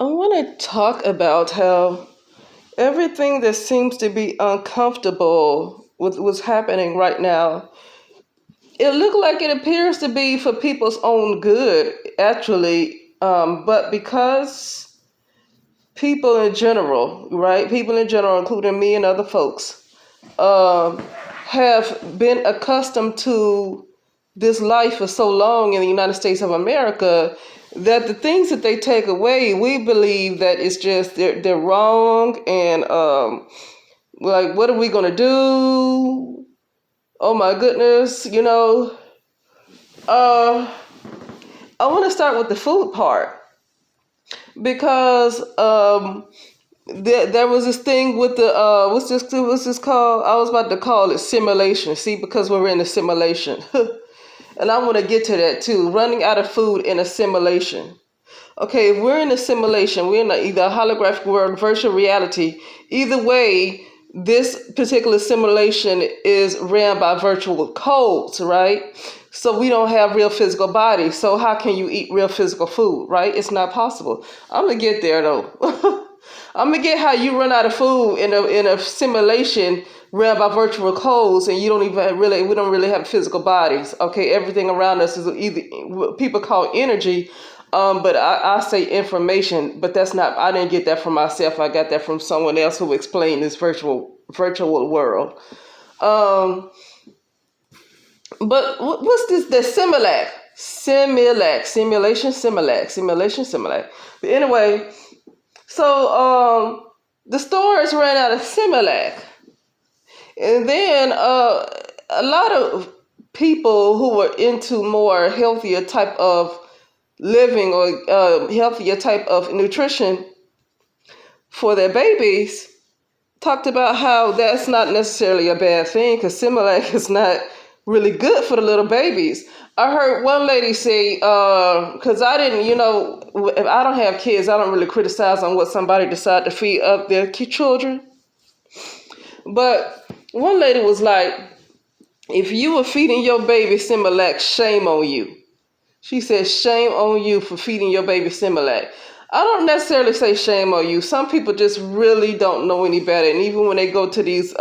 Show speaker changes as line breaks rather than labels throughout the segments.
I want to talk about how everything that seems to be uncomfortable with what's happening right now, it looked like it appears to be for people's own good, actually. But because people in general, right, people in general, including me and other folks, have been accustomed to this life for so long in the United States of America that the things that they take away, we believe that it's just they're wrong, and like, what are we gonna do? Oh my goodness, Uh, I want to start with the food part because there was this thing with the what's this called? I was about to call it simulation. See, because we're in a simulation. And I want to get to that too. Running out of food in a simulation. Okay, if we're in a simulation, we're in either a holographic world, virtual reality. Either way, this particular simulation is ran by virtual codes, right? So we don't have real physical bodies. So how can you eat real physical food, right? It's not possible. I'm gonna get there though. I'm gonna get how you run out of food in a simulation ran by virtual codes, and you don't even really we don't really have physical bodies. Okay, everything around us is either what people call energy, but I say information. But that's not. I didn't get that from myself. I got that from someone else who explained this virtual world. Um, but what's this? The simulation. But anyway. So the stores ran out of Similac, and then a lot of people who were into more healthier type of living or healthier type of nutrition for their babies talked about how that's not necessarily a bad thing because Similac is not really good for the little babies. I heard one lady say, because I didn't, if I don't have kids, I don't really criticize on what somebody decide to feed up their children. But one lady was like, if you were feeding your baby Similac, shame on you. She said, shame on you for feeding your baby Similac. I don't necessarily say shame on you. Some people just really don't know any better. And even when they go to these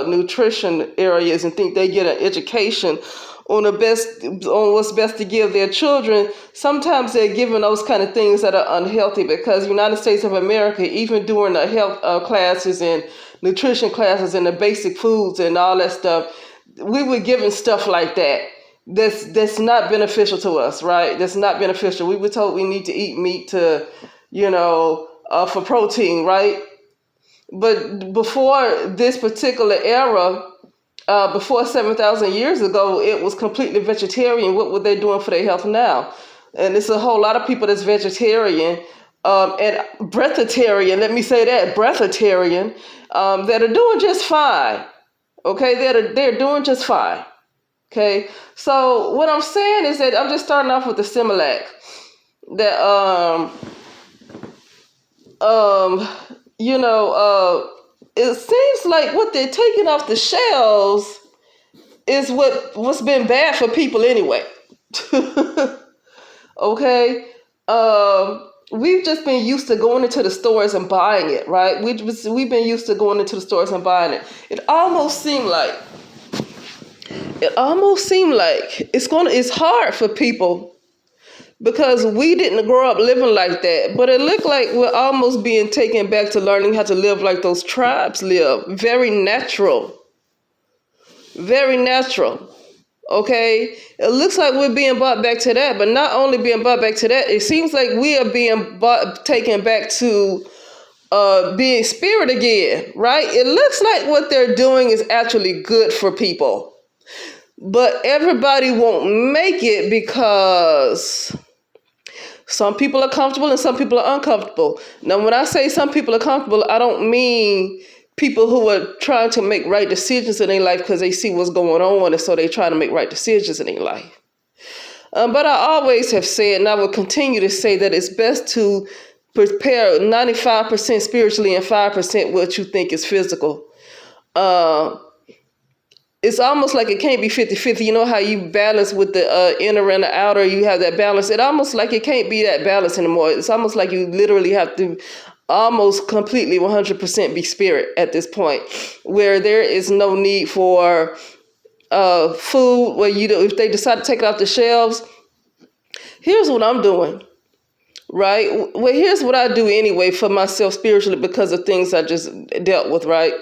nutrition areas and think they get an education on what's best to give their children, sometimes they're given those kind of things that are unhealthy, because United States of America, even during the health classes and nutrition classes and the basic foods and all that stuff, we were given stuff like that. That's not beneficial to us, right? That's not beneficial. We were told we need to eat meat to, for protein, right? But before this particular era, before 7,000 years ago, it was completely vegetarian. What were they doing for their health now? And it's a whole lot of people that's vegetarian and breatharian. Let me say that, breatharian, that are doing just fine. Okay, they're doing just fine. Okay, so what I'm saying is that I'm just starting off with the Similac. That it seems like what they're taking off the shelves is what's been bad for people anyway. Okay, we've just been used to going into the stores and buying it, right? We've been used to going into the stores and buying it. It almost seemed like it's hard for people because we didn't grow up living like that. But it looked like we're almost being taken back to learning how to live like those tribes live. Very natural. Very natural. Okay? It looks like we're being brought back to that. But not only being brought back to that, it seems like we are being taken back to being spirit again, right? It looks like what they're doing is actually good for people. But everybody won't make it because some people are comfortable and some people are uncomfortable. Now, when I say some people are comfortable, I don't mean people who are trying to make right decisions in their life because they see what's going on, and so they try to make right decisions in their life. But I always have said, and I will continue to say, that it's best to prepare 95% spiritually and 5% what you think is physical. it's almost like it can't be 50-50. You know how you balance with the inner and the outer, you have that balance. It almost like it can't be that balance anymore. It's almost like you literally have to almost completely 100% be spirit at this point, where there is no need for food, where if they decide to take it off the shelves. Here's what I'm doing, right? Well, here's what I do anyway for myself spiritually because of things I just dealt with, right?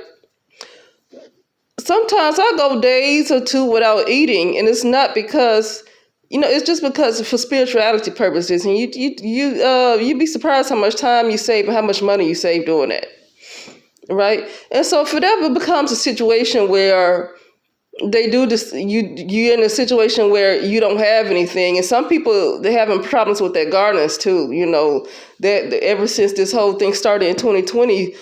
Sometimes I go days or two without eating, and it's not because, it's just because for spirituality purposes. And you'd be surprised how much time you save and how much money you save doing that, right? And so if it ever becomes a situation where they do this, you're in a situation where you don't have anything, and some people, they're having problems with their gardens too. That ever since this whole thing started in 2020,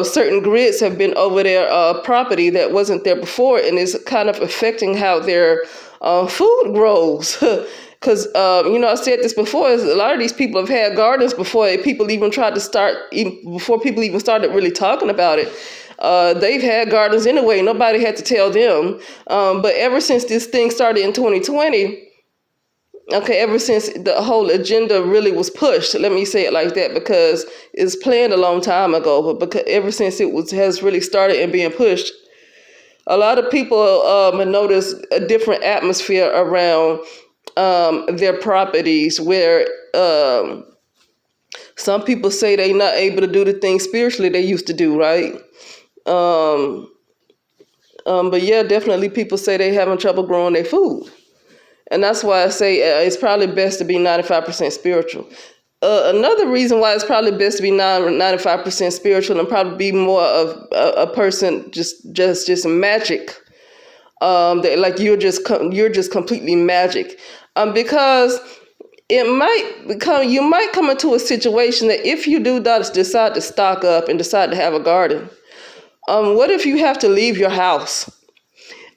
certain grids have been over their property that wasn't there before, and it's kind of affecting how their food grows. Because I said this before, is a lot of these people have had gardens before people even before people even started really talking about it. They've had gardens anyway. Nobody had to tell them. But ever since this thing started in 2020, ever since the whole agenda really was pushed, let me say it like that, because it's planned a long time ago, but because ever since has really started and being pushed, a lot of people have noticed a different atmosphere around their properties, where some people say they're not able to do the things spiritually they used to do, right? But yeah, definitely people say they having trouble growing their food. And that's why I say it's probably best to be 95% spiritual. Another reason why it's probably best to be 95% spiritual and probably be more of a person just magic. That like you're just completely magic. Because you might come into a situation that if you do decide to stock up and decide to have a garden, what if you have to leave your house?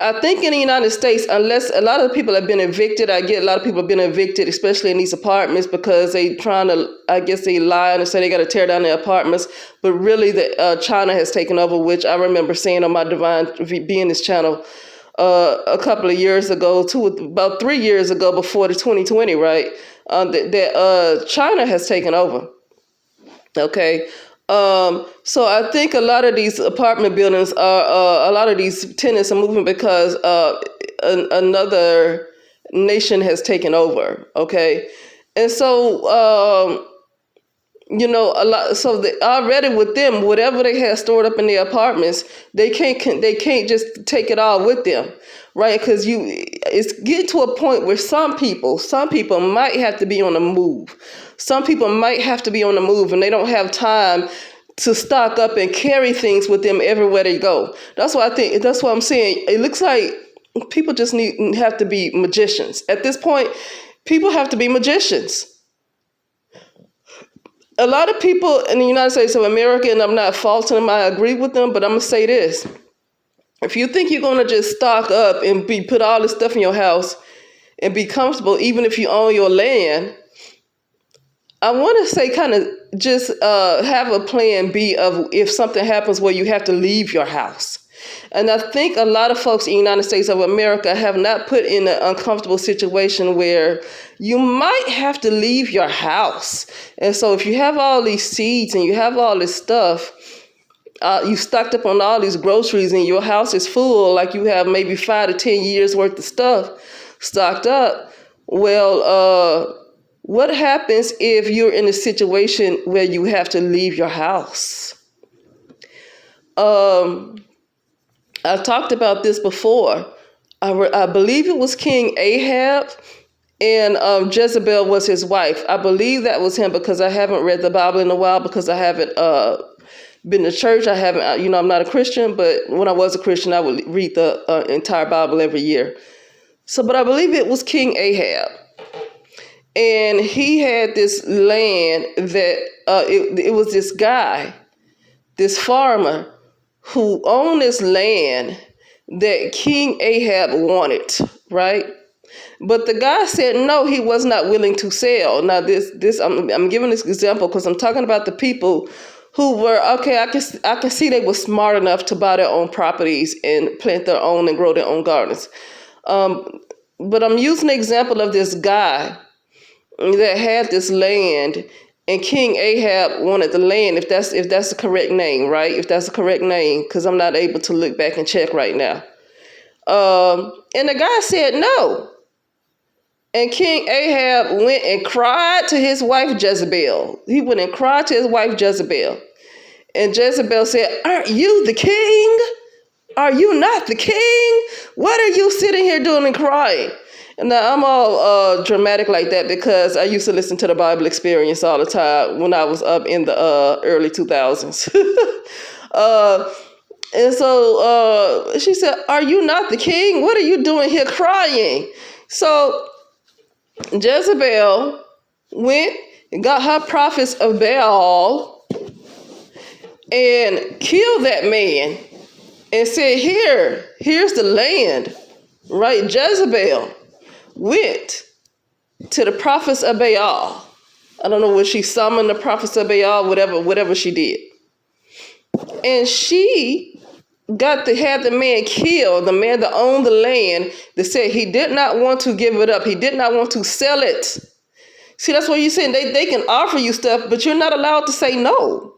I think in the United States, unless a lot of people have been evicted, I get a lot of people have been evicted, especially in these apartments, because they lie and say they got to tear down their apartments. But really, China has taken over, which I remember saying on my Divine Beingness channel a couple of years ago, about 3 years ago, before the 2020, right? That China has taken over. Okay. So I think a lot of these apartment buildings a lot of these tenants are moving because another nation has taken over. Okay. And so, a lot. So already with them, whatever they have stored up in their apartments, they can't just take it all with them, right? Because it's getting to a point where some people might have to be on the move. Some people might have to be on the move, and they don't have time to stock up and carry things with them everywhere they go. That's what I'm saying. It looks like people just have to be magicians. At this point, people have to be magicians. A lot of people in the United States of America, and I'm not faulting them, I agree with them, but I'm going to say this. If you think you're going to just stock up and put all this stuff in your house and be comfortable, even if you own your land, I want to say kind of just have a plan B of if something happens where you have to leave your house. And I think a lot of folks in the United States of America have not put in an uncomfortable situation where you might have to leave your house. And so if you have all these seeds and you have all this stuff, you stocked up on all these groceries and your house is full, like you have maybe 5 to 10 years worth of stuff stocked up. Well, what happens if you're in a situation where you have to leave your house? I talked about this before. I believe it was King Ahab, and Jezebel was his wife. I believe that was him because I haven't read the Bible in a while, because I haven't been to church. I haven't, I'm not a Christian, but when I was a Christian, I would read the entire Bible every year. But I believe it was King Ahab. And he had this land that it was this guy, this farmer, who owned this land that King Ahab wanted, right? But the guy said no, he was not willing to sell. Now I'm giving this example because I'm talking about the people who were okay. I can see they were smart enough to buy their own properties and plant their own and grow their own gardens. But I'm using the example of this guy that had this land, and King Ahab wanted the land. If that's the correct name, right? If that's the correct name, because I'm not able to look back and check right now. And the guy said no. And King Ahab went and cried to his wife Jezebel. He went and cried to his wife Jezebel. And Jezebel said, "Aren't you the king? Are you not the king? What are you sitting here doing and crying?" And now I'm all dramatic like that because I used to listen to the Bible Experience all the time when I was up in the early 2000s. And so she said, "Are you not the king? What are you doing here crying?" So Jezebel went and got her prophets of Baal and killed that man and said, here's the land, right? Jezebel went to the prophets of Baal. I don't know what she summoned the prophets of Baal, whatever she did. And she had the man killed, the man that owned the land, that said he did not want to give it up. He did not want to sell it. See, that's what you're saying. They can offer you stuff, but you're not allowed to say no.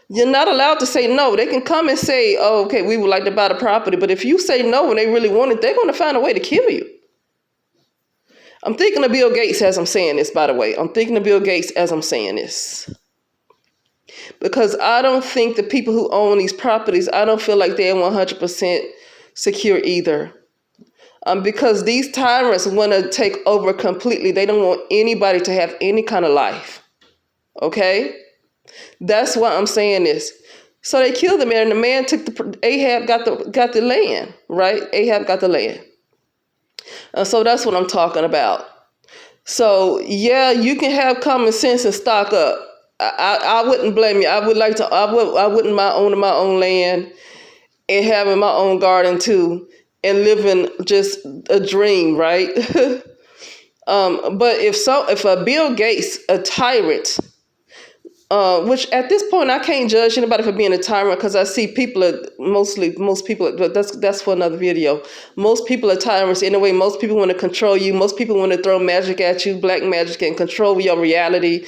You're not allowed to say no. They can come and say, "Oh, okay, we would like to buy the property." But if you say no and they really want it, they're going to find a way to kill you. I'm thinking of Bill Gates as I'm saying this, by the way. I'm thinking of Bill Gates as I'm saying this. Because I don't think the people who own these properties, I don't feel like they're 100% secure either. Because these tyrants want to take over completely. They don't want anybody to have any kind of life. Okay? That's why I'm saying this. So they killed the man, and the man Ahab got the land, right? Ahab got the land. So that's what I'm talking about. So yeah, you can have common sense and stock up. I wouldn't blame you. I wouldn't mind owning my own land and having my own garden too and living just a dream, right? But if a Bill Gates, a tyrant, which at this point I can't judge anybody for being a tyrant because I see most people, but that's for another video. Most people are tyrants anyway. Most people want to control you. Most people want to throw magic at you, black magic, and control your reality.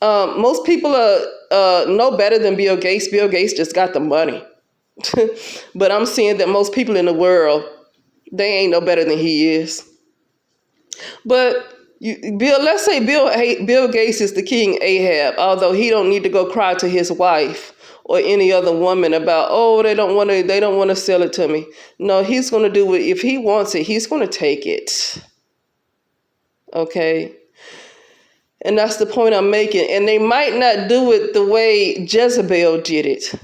Most people are no better than Bill Gates. Bill Gates just got the money. But I'm seeing that most people in the world, they ain't no better than he is. But let's say Bill Gates is the King Ahab, although he don't need to go cry to his wife or any other woman about, "Oh, they don't want to sell it to me." No, he's going to do it. If he wants it, he's going to take it. Okay? And that's the point I'm making. And they might not do it the way Jezebel did it,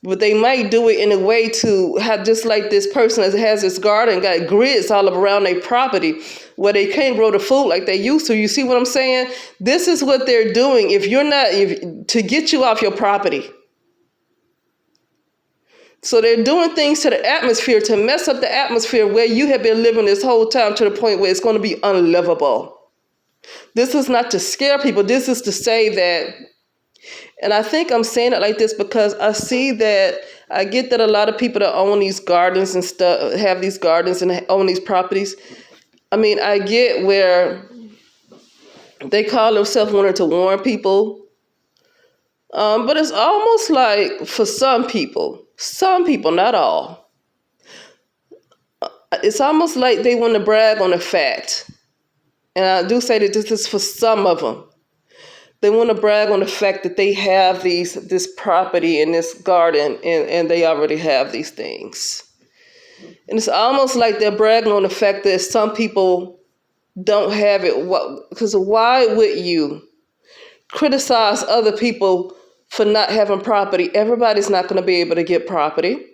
but they might do it in a way to have, just like this person that has this garden, got grids all around their property where they can't grow the food like they used to. You see what I'm saying? This is what they're doing to get you off your property. So they're doing things to the atmosphere to mess up the atmosphere where you have been living this whole time to the point where it's going to be unlivable. This is not to scare people. This is to say that, and I think I'm saying it like this because I get that a lot of people that own these gardens and stuff, have these gardens and own these properties. I mean, I get where they call themselves wanting to warn people. But it's almost like for some people, not all, it's almost like they want to brag on the fact. And I do say that this is for some of them. They want to brag on the fact that they have this property and this garden and they already have these things. And it's almost like they're bragging on the fact that some people don't have it. Because why would you criticize other people for not having property? Everybody's not going to be able to get property.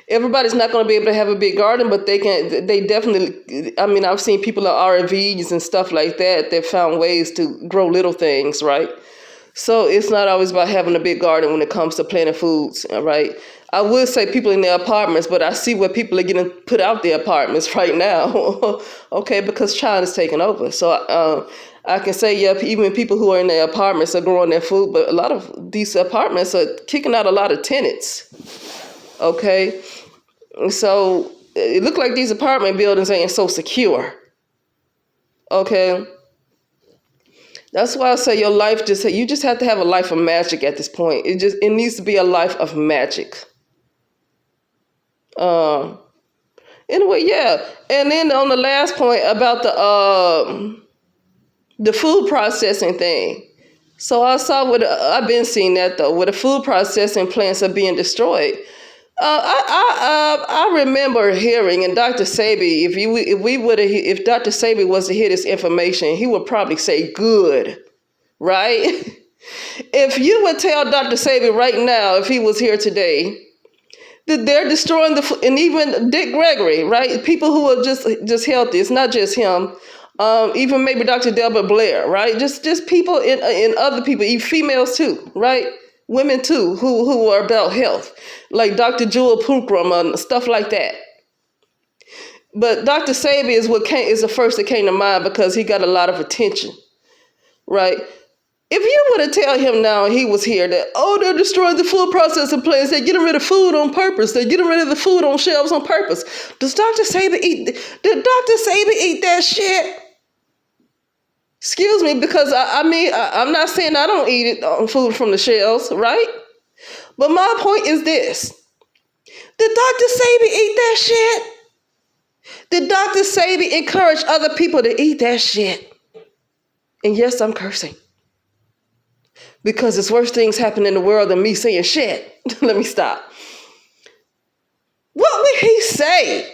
Everybody's not going to be able to have a big garden, but they definitely, I mean, I've seen people in RVs and stuff like that found ways to grow little things, right? So it's not always about having a big garden when it comes to planting foods, all right? I would say people in their apartments, but I see where people are getting put out their apartments right now, okay, because China's taking over. So I can say, yeah, even people who are in their apartments are growing their food, but a lot of these apartments are kicking out a lot of tenants, okay? So it looked like these apartment buildings ain't so secure, okay? That's why I say your life you just have to have a life of magic at this point. It needs to be a life of magic. Anyway, yeah. And then on the last point about the food processing thing. So I saw I've been seeing that though, where the food processing plants are being destroyed. I remember hearing, and Dr. Sebi, if Dr. Sebi was to hear this information, he would probably say good, right? If you would tell Dr. Sebi right now, if he was here today, that they're destroying and even Dick Gregory, right? People who are just healthy. It's not just him. Even maybe Dr. Delbert Blair, right? Just people in other people, even females too, right? Women too, who are about health, like Dr. Jewel Pookrum and stuff like that. But Dr. Sebi is the first that came to mind because he got a lot of attention, right? If you were to tell him now he was here that, oh, they're destroying the food processing plants, they're getting rid of food on purpose, they're getting rid of the food on shelves on purpose. Did Dr. Sebi eat that shit? Excuse me, because I'm not saying I don't eat it on food from the shelves, right? But my point is this. Did Dr. Sebi eat that shit? Did Dr. Sebi encourage other people to eat that shit? And yes, I'm cursing. Because there's worse things happen in the world than me saying shit. Let me stop. What would he say?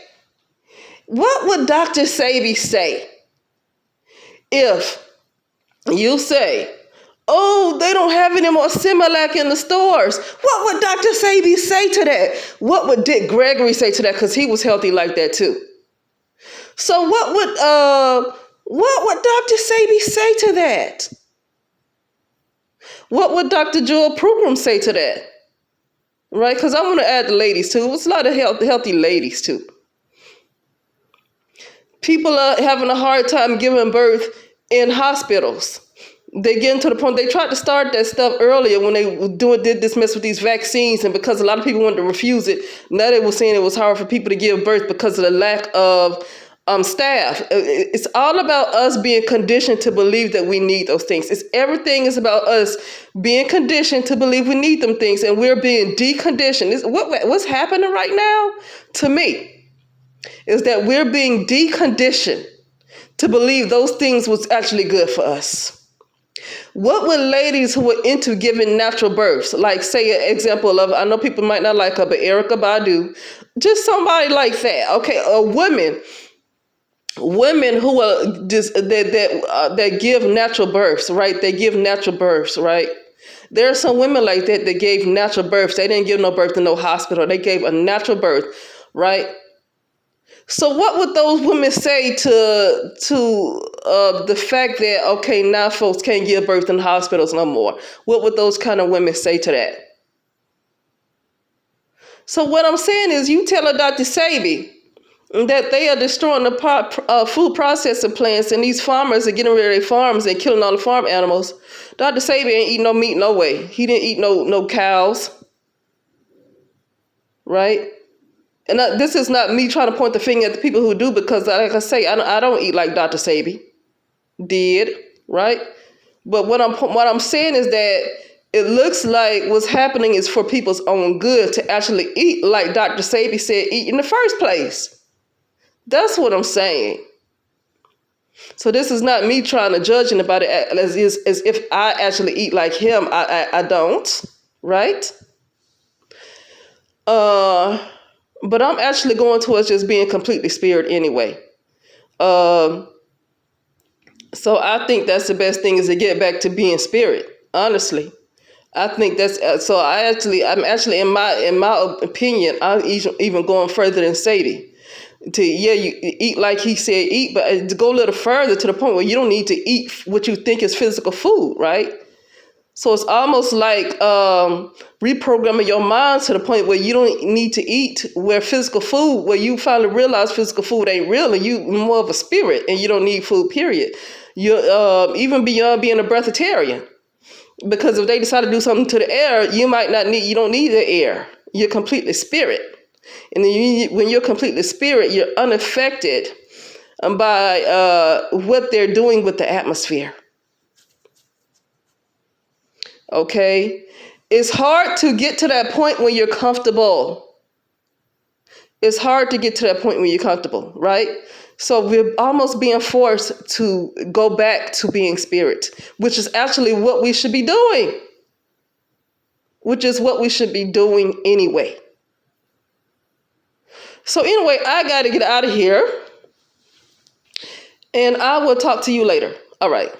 What would Dr. Sebi say if you say, oh, they don't have any more Similac in the stores? What would Dr. Sebi say to that? What would Dick Gregory say to that? Because he was healthy like that too. So what would Dr. Sebi say to that? What would Dr. Jewel Pookrum say to that? Right? Because I want to add the ladies too. There's a lot of healthy ladies too. People are having a hard time giving birth in hospitals. They get to the point, they tried to start that stuff earlier when they did this mess with these vaccines, and because a lot of people wanted to refuse it, now they were saying it was hard for people to give birth because of the lack of staff. It's all about us being conditioned to believe that we need those things. Everything is about us being conditioned to believe we need them things, and we're being deconditioned. What's happening right now to me is that we're being deconditioned to believe those things was actually good for us. What would ladies who were into giving natural births, like say an example of, I know people might not like her, but Erykah Badu, just somebody like that, okay, a women who are just that give natural births, right? They give natural births, right? There are some women like that gave natural births. They didn't give no birth in no hospital. They gave a natural birth, right? So what would those women say to the fact that, okay, now folks can't give birth in hospitals no more? What would those kind of women say to that? So what I'm saying is, you tell Dr. Sebi that they are destroying the food processing plants, and these farmers are getting rid of their farms and killing all the farm animals. Dr. Sebi ain't eating no meat no way. He didn't eat no cows, right? And this is not me trying to point the finger at the people who do, because like I say, I don't eat like Dr. Sebi did, right? But what I'm saying is that it looks like what's happening is for people's own good to actually eat like Dr. Sebi said eat in the first place. That's what I'm saying. So this is not me trying to judge anybody as if I actually eat like him. I don't, right? But I'm actually going towards just being completely spirit anyway. So I think that's the best thing, is to get back to being spirit. Honestly, I think that's so. I'm actually in my opinion, I'm even going further than Sadie. You eat like he said eat, but to go a little further to the point where you don't need to eat what you think is physical food, right? So it's almost like reprogramming your mind to the point where you don't need to eat where physical food, where you finally realize physical food ain't real and you more of a spirit and you don't need food, period. You're even beyond being a breatharian. Because if they decide to do something to the air, you don't need the air. You're completely spirit. And then when you're completely spirit, you're unaffected by what they're doing with the atmosphere. Okay? It's hard to get to that point when you're comfortable. It's hard to get to that point when you're comfortable, right? So we're almost being forced to go back to being spirit, which is actually what we should be doing. Which is what we should be doing anyway. So anyway, I got to get out of here. And I will talk to you later. All right.